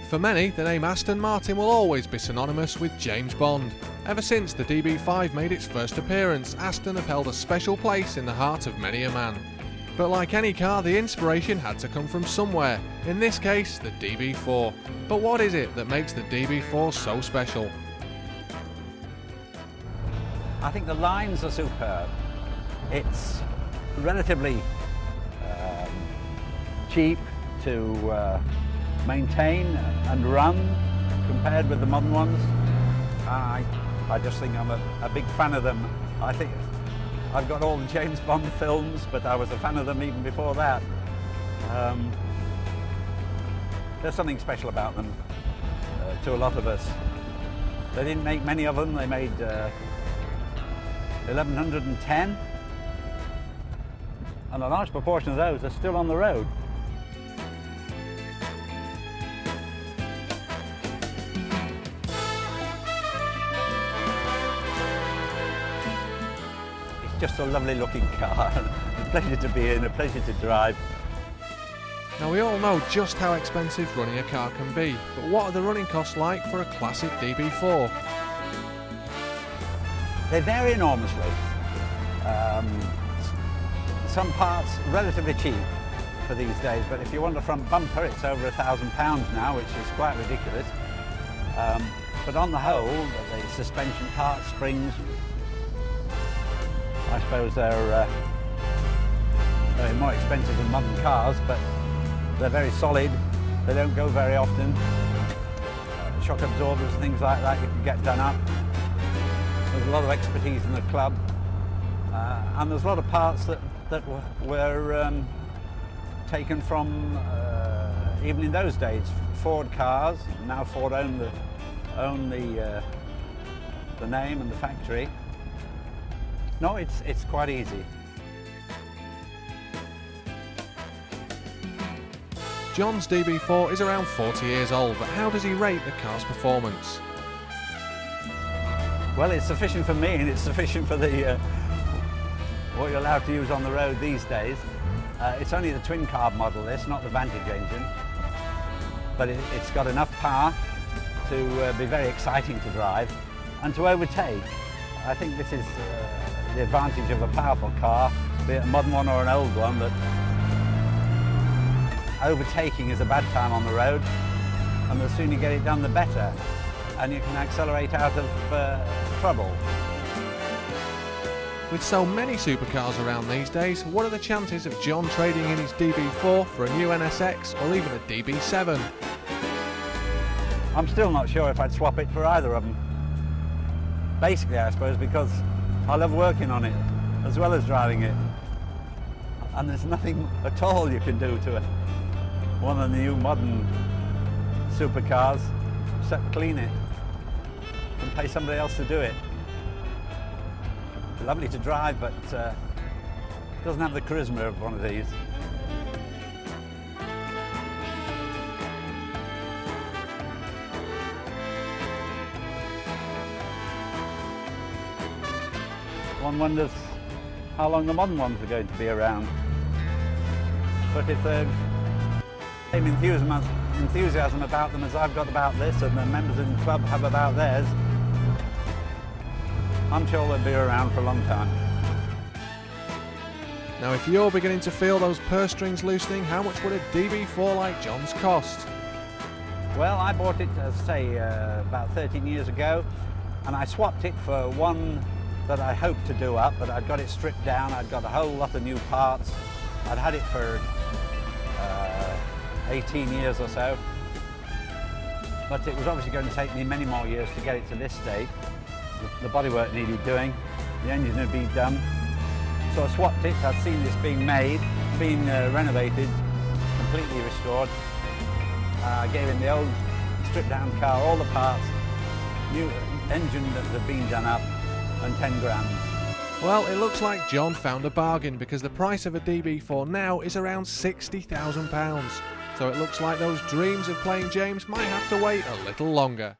For many, the name Aston Martin will always be synonymous with James Bond. Ever since the DB5 made its first appearance, Aston have held a special place in the heart of many a man. But like any car, the inspiration had to come from somewhere, in this case the DB4. But what is it that makes the DB4 so special? I think the lines are superb. It's relatively cheap to maintain and run compared with the modern ones. I just think I'm a big fan of them. I think I've got all the James Bond films, but I was a fan of them even before that. There's something special about them to a lot of us. They didn't make many of them. They made 1,110, and a large proportion of those are still on the road. Just a lovely looking car, a pleasure to be in, a pleasure to drive. Now we all know just how expensive running a car can be, but what are the running costs like for a classic DB4? They vary enormously. Some parts relatively cheap for these days, but if you want a front bumper it's over £1,000 now, which is quite ridiculous. But on the whole, the suspension parts, springs, I suppose they're more expensive than modern cars, but they're very solid. They don't go very often. Shock absorbers and things like that you can get done up. There's a lot of expertise in the club, and there's a lot of parts that were taken from, even in those days, Ford cars. Now Ford own the name and the factory. No, it's quite easy. John's DB4 is around 40 years old, but how does he rate the car's performance? Well, it's sufficient for me, and it's sufficient for the what you're allowed to use on the road these days. It's only the twin carb model, this, not the Vantage engine, but it's got enough power to be very exciting to drive and to overtake. I think this is the advantage of a powerful car, be it a modern one or an old one, that overtaking is a bad time on the road, and the sooner you get it done the better, and you can accelerate out of trouble. With so many supercars around these days, what are the chances of John trading in his DB4 for a new NSX or even a DB7? I'm still not sure if I'd swap it for either of them. Basically, I suppose, because I love working on it as well as driving it, and there's nothing at all you can do to one of the new modern supercars except clean it and pay somebody else to do it. Lovely to drive, but doesn't have the charisma of one of these. One wonders how long the modern ones are going to be around. But if they've the same enthusiasm about them as I've got about this, and the members in the club have about theirs, I'm sure they'll be around for a long time. Now if you're beginning to feel those purse strings loosening, how much would a DB4 like John's cost? Well, I bought it, as I say, about 13 years ago, and I swapped it for one that I hoped to do up, but I'd got it stripped down. I'd got a whole lot of new parts. I'd had it for 18 years or so, but it was obviously going to take me many more years to get it to this state. The bodywork needed doing, the engine had been done, so I swapped it. I'd seen this being made, being renovated, completely restored. I gave him the old stripped down car, all the parts, new engine that had been done up, and 10 grand. Well, it looks like John found a bargain, because the price of a DB4 now is around £60,000. So it looks like those dreams of playing James might have to wait a little longer.